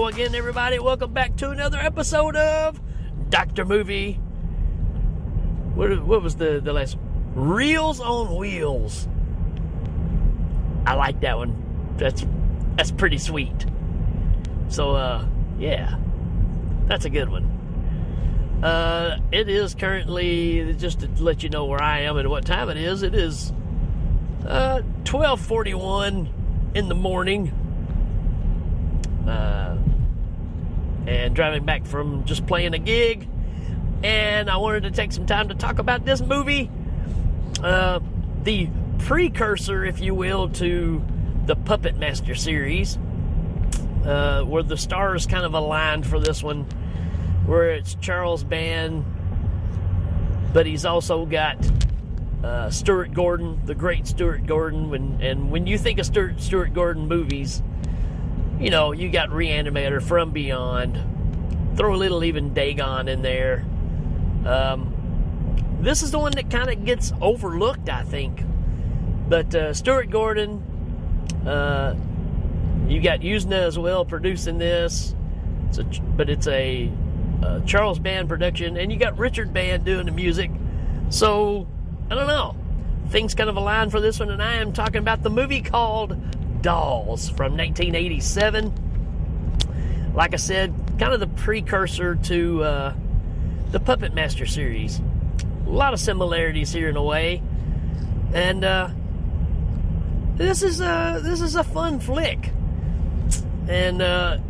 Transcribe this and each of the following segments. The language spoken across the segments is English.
Hello again, everybody. Welcome back to another episode of Dr. Movie. What was the last? Reels on Wheels. I like that one. That's pretty sweet. So, yeah. That's a good one. It is currently, just to let you know where I am and what time it is 12:41 in the morning. And driving back from just playing a gig, and I wanted to take some time to talk about this movie, the precursor, if you will, to the Puppet Master series, where the stars kind of aligned for this one, where it's Charles Band, but he's also got Stuart Gordon, the great Stuart Gordon. When you think of Stuart Gordon movies, you know, you got Reanimator, From Beyond, throw a little even Dagon in there. This is the one that kind of gets overlooked, I think. But Stuart Gordon, you got Usna as well producing this. But it's a Charles Band production, and you got Richard Band doing the music. So, I don't know. Things kind of align for this one, and I am talking about the movie called Dolls from 1987. Like I said, kind of the precursor to the Puppet Master series. A lot of similarities here in a way, and this is a fun flick, and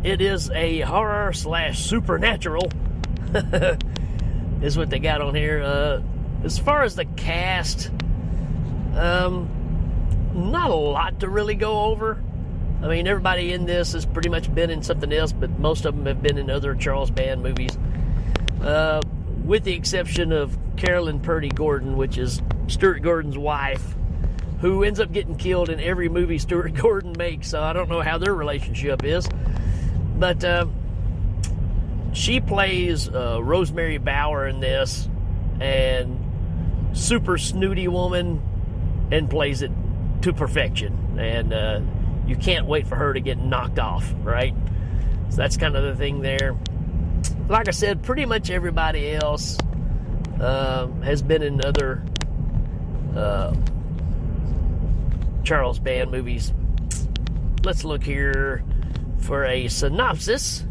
it is a horror / supernatural is what they got on here. As far as the cast, not a lot to really go over. I mean, everybody in this has pretty much been in something else, but most of them have been in other Charles Band movies, with the exception of Carolyn Purdy Gordon, which is Stuart Gordon's wife, who ends up getting killed in every movie Stuart Gordon makes, so I don't know how their relationship is. But she plays Rosemary Bauer in this, and super snooty woman, and plays it to perfection, and you can't wait for her to get knocked off, right? So that's kind of the thing there. Like I said, pretty much everybody else has been in other Charles Band movies. Let's look here for a synopsis,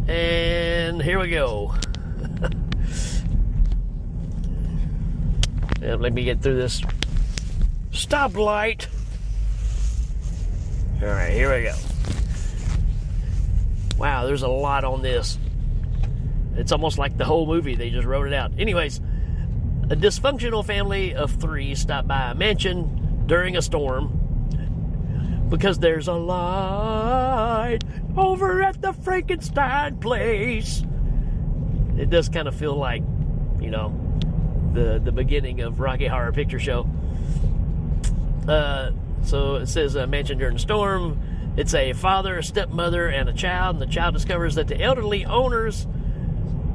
and here we go. Yeah, let me get through this stoplight. All right, here we go. Wow, there's a lot on this. It's almost like the whole movie. They just wrote it out. Anyways, a dysfunctional family of 3 stop by a mansion during a storm because there's a light over at the Frankenstein place. It does kind of feel like, you know, the beginning of Rocky Horror Picture Show. So it says mansion during a storm. It's a father, a stepmother, and a child. And the child discovers that the elderly owners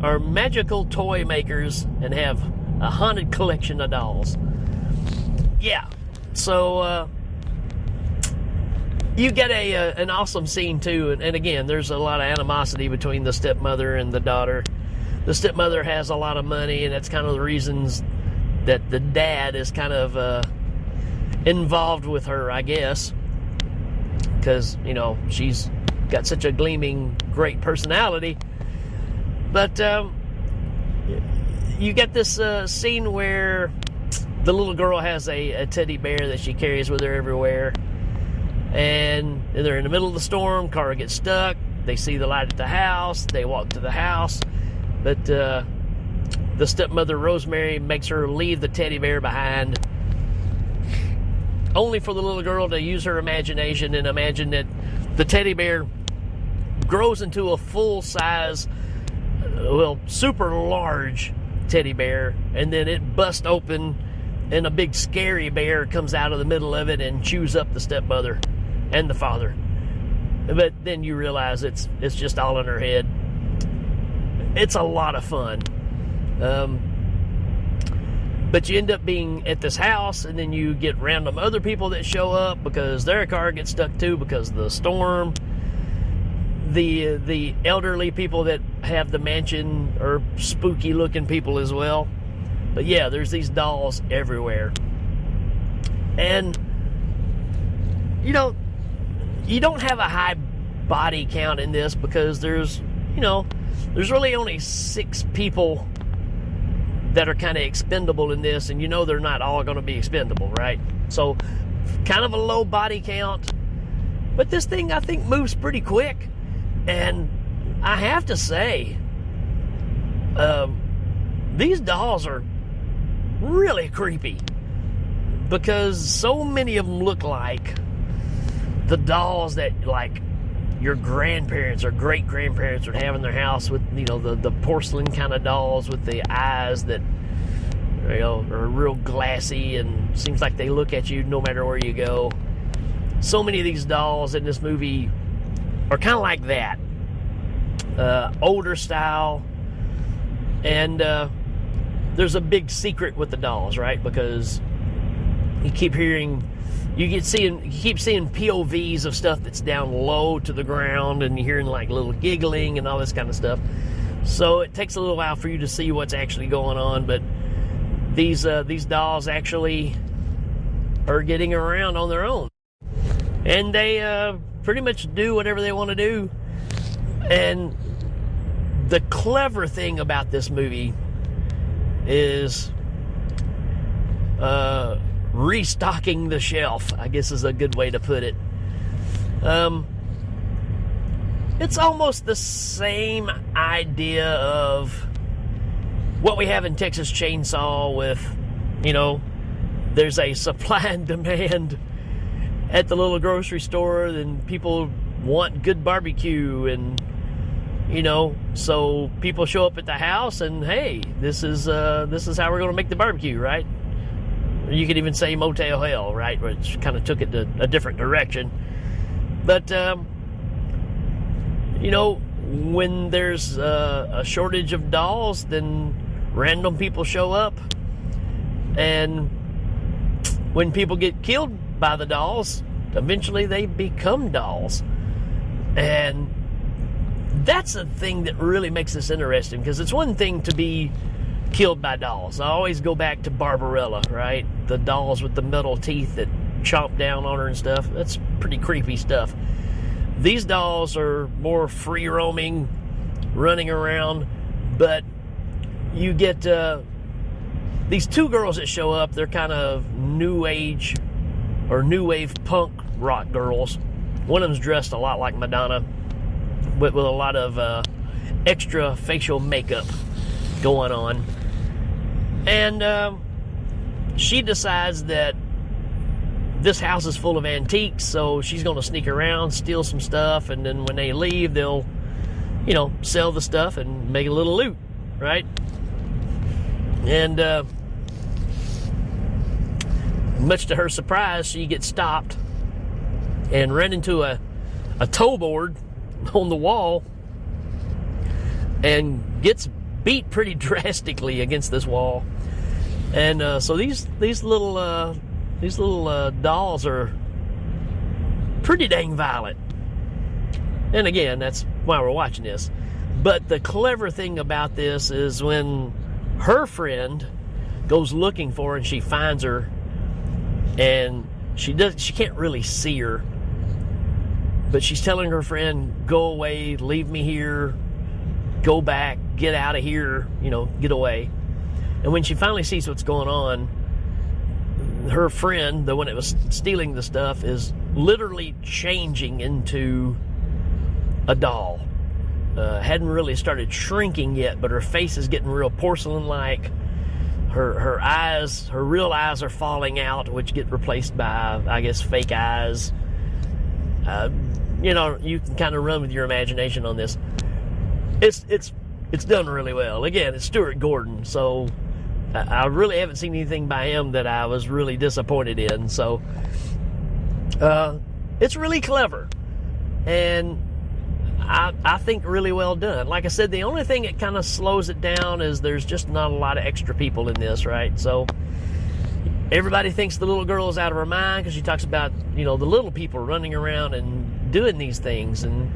are magical toy makers and have a haunted collection of dolls. Yeah. So you get an awesome scene too. And again, there's a lot of animosity between the stepmother and the daughter. The stepmother has a lot of money, and that's kind of the reasons that the dad is kind of involved with her, I guess, because, you know, she's got such a gleaming, great personality. But you get this scene where the little girl has a teddy bear that she carries with her everywhere, and they're in the middle of the storm. Car gets stuck. They see the light at the house. They walk to the house. But the stepmother, Rosemary, makes her leave the teddy bear behind, only for the little girl to use her imagination and imagine that the teddy bear grows into a full-size, super large teddy bear, and then it busts open, and a big scary bear comes out of the middle of it and chews up the stepmother and the father. But then you realize it's just all in her head. It's a lot of fun. But you end up being at this house, and then you get random other people that show up because their car gets stuck too because of the storm. the elderly people that have the mansion are spooky looking people as well. But yeah, there's these dolls everywhere. And, you know, you don't have a high body count in this because there's really only 6 people that are kind of expendable in this, and they're not all going to be expendable, right? So, kind of a low body count. But this thing, I think, moves pretty quick. And I have to say, these dolls are really creepy because so many of them look like the dolls that, like, your grandparents or great-grandparents would have in their house with, the porcelain kind of dolls with the eyes that, are real glassy and seems like they look at you no matter where you go. So many of these dolls in this movie are kind of like that. Older style. And there's a big secret with the dolls, right? Because you keep seeing POVs of stuff that's down low to the ground, and you're hearing like little giggling and all this kind of stuff. So it takes a little while for you to see what's actually going on, but these dolls actually are getting around on their own. And they pretty much do whatever they want to do. And the clever thing about this movie is restocking the shelf, I guess is a good way to put it. It's almost the same idea of what we have in Texas Chainsaw with, there's a supply and demand at the little grocery store, then people want good barbecue, and so people show up at the house and, hey, this is how we're going to make the barbecue, right? You could even say Motel Hell, right, which kind of took it to a different direction. But when there's a shortage of dolls, then random people show up, and when people get killed by the dolls, eventually they become dolls. And that's a thing that really makes this interesting, because it's one thing to be killed by dolls. I always go back to Barbarella, right? The dolls with the metal teeth that chomp down on her and stuff. That's pretty creepy stuff. These dolls are more free roaming, running around, but you get these 2 girls that show up. They're kind of new age or new wave punk rock girls. One of them's dressed a lot like Madonna, with a lot of extra facial makeup going on. And she decides that this house is full of antiques, so she's going to sneak around, steal some stuff, and then when they leave, they'll, sell the stuff and make a little loot, right? And much to her surprise, she gets stopped and ran into a toe board on the wall and gets beat pretty drastically against this wall. And so these little dolls are pretty dang violent. And again, that's why we're watching this. But the clever thing about this is when her friend goes looking for her and she finds her, and she can't really see her, but she's telling her friend, go away, leave me here, go back, get out of here, get away. And when she finally sees what's going on, her friend, the one that was stealing the stuff, is literally changing into a doll. Hadn't really started shrinking yet, but her face is getting real porcelain-like. Her eyes, her real eyes are falling out, which get replaced by, I guess, fake eyes. You can kind of run with your imagination on this. It's done really well. Again, it's Stuart Gordon, so I really haven't seen anything by him that I was really disappointed in. So it's really clever, and I think really well done. Like I said, the only thing that kind of slows it down is there's just not a lot of extra people in this, right? So everybody thinks the little girl is out of her mind because she talks about, the little people running around and doing these things. And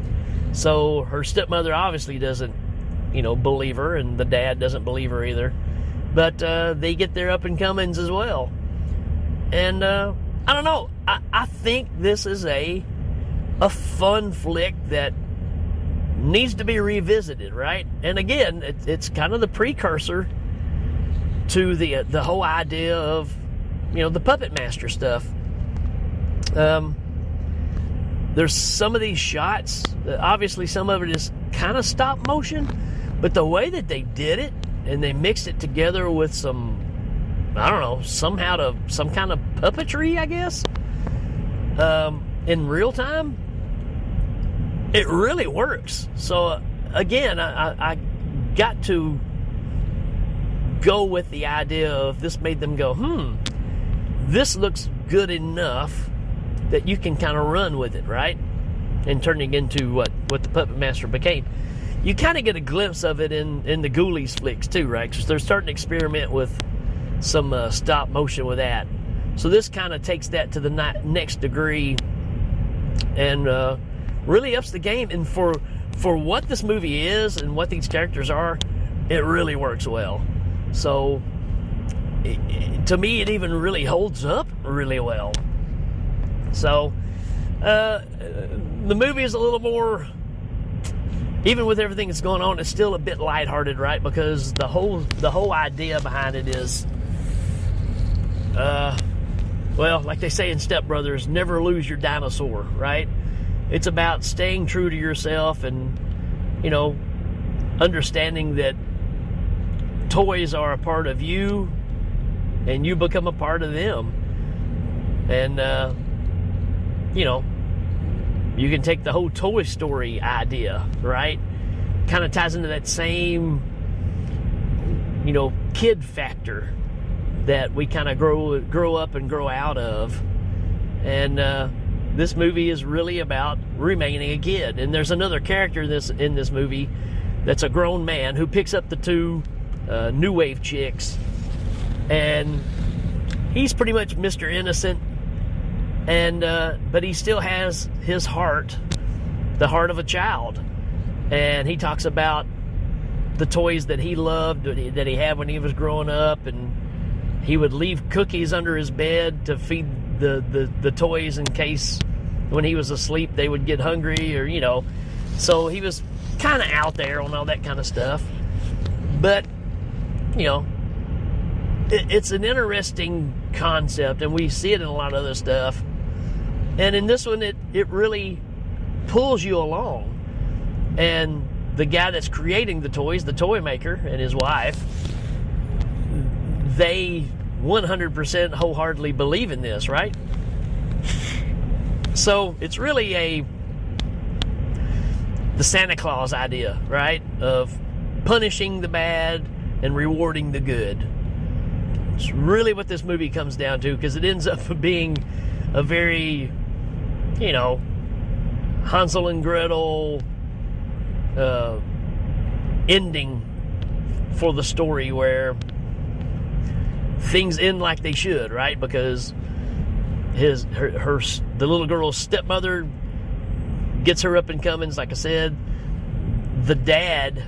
So her stepmother obviously doesn't, believe her, and the dad doesn't believe her either. But they get their up and comings as well. And I don't know. I think this is a fun flick that needs to be revisited, right? And again, it's kind of the precursor to the whole idea of, the Puppet Master stuff. There's some of these shots, obviously some of it is kind of stop motion, but the way that they did it, and they mixed it together with some kind of puppetry, I guess, in real time, it really works. So again, I got to go with the idea of this made them go, this looks good enough that you can kind of run with it, right? And turning into what the Puppet Master became. You kind of get a glimpse of it in the Ghoulies flicks too, right? Because they're starting to experiment with some stop motion with that. So this kind of takes that to the next degree and really ups the game. And for what this movie is and what these characters are, it really works well. So to me, it even really holds up really well. So the movie is a little more, even with everything that's going on, it's still a bit lighthearted, right? Because the whole idea behind it is, well, like they say in Step Brothers, never lose your dinosaur, right? It's about staying true to yourself and, understanding that toys are a part of you and you become a part of them. And, you can take the whole Toy Story idea, right? Kind of ties into that same, kid factor that we kind of grow up and grow out of. And this movie is really about remaining a kid. And there's another character in this movie that's a grown man who picks up the two new wave chicks, and he's pretty much Mr. Innocent. And but he still has his heart, the heart of a child. And he talks about the toys that he loved, that he had when he was growing up, and he would leave cookies under his bed to feed the toys in case when he was asleep they would get hungry, or so he was kind of out there on all that kind of stuff. But it's an interesting concept, and we see it in a lot of other stuff. And in this one, it really pulls you along. And the guy that's creating the toys, the toy maker, and his wife, they 100% wholeheartedly believe in this, right? So it's really the Santa Claus idea, right? Of punishing the bad and rewarding the good. It's really what this movie comes down to, because it ends up being a very, Hansel and Gretel ending for the story, where things end like they should, right? Because the little girl's stepmother gets her up and comings, like I said. The dad,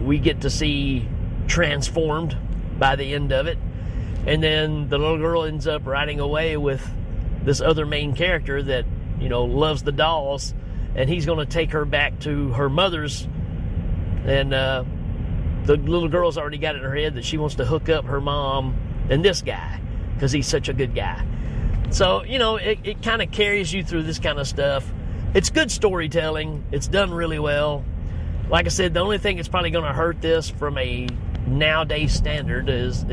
we get to see transformed by the end of it. And then the little girl ends up riding away with this other main character that, loves the dolls, and he's going to take her back to her mother's. And the little girl's already got it in her head that she wants to hook up her mom and this guy because he's such a good guy. So, it kind of carries you through this kind of stuff. It's good storytelling. It's done really well. Like I said, the only thing that's probably going to hurt this from a nowadays standard is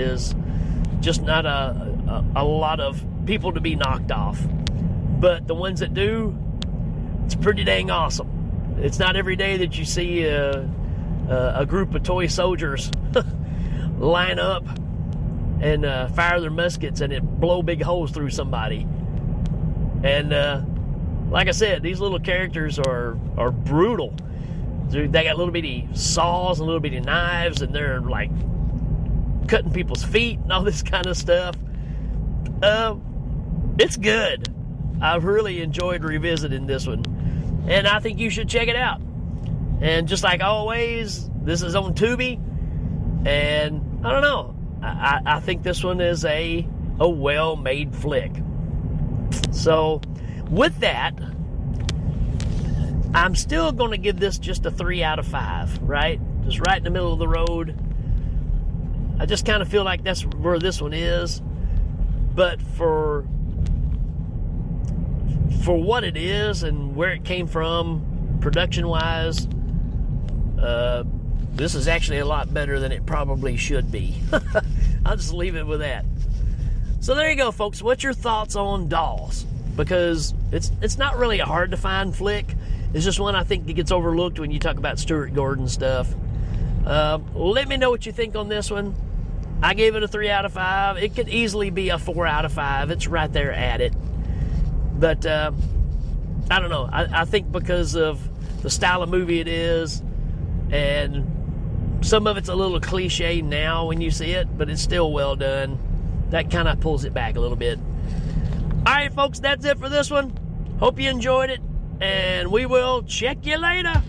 just not a lot of people to be knocked off. But the ones that do, it's pretty dang awesome. It's not every day that you see a group of toy soldiers line up and fire their muskets and it blow big holes through somebody. And like I said, these little characters are brutal. They got little bitty saws and little bitty knives, and they're like cutting people's feet and all this kind of stuff. It's good. I've really enjoyed revisiting this one. and I think you should check it out. And just like always, this is on Tubi, and I don't know, I think this one is a well-made flick. So with that, I'm still going to give this just a 3 out of 5, right? Just right in the middle of the road. I just kind of feel like that's where this one is. But for what it is and where it came from, production-wise, this is actually a lot better than it probably should be. I'll just leave it with that. So there you go, folks. What's your thoughts on Dolls? Because it's not really a hard-to-find flick. It's just one I think that gets overlooked when you talk about Stuart Gordon stuff. Let me know what you think on this one. I gave it a 3 out of 5. It could easily be a 4 out of 5. It's right there at it. But I don't know. I think because of the style of movie it is, and some of it's a little cliche now when you see it, but it's still well done. That kind of pulls it back a little bit. All right, folks, that's it for this one. Hope you enjoyed it, and we will check you later.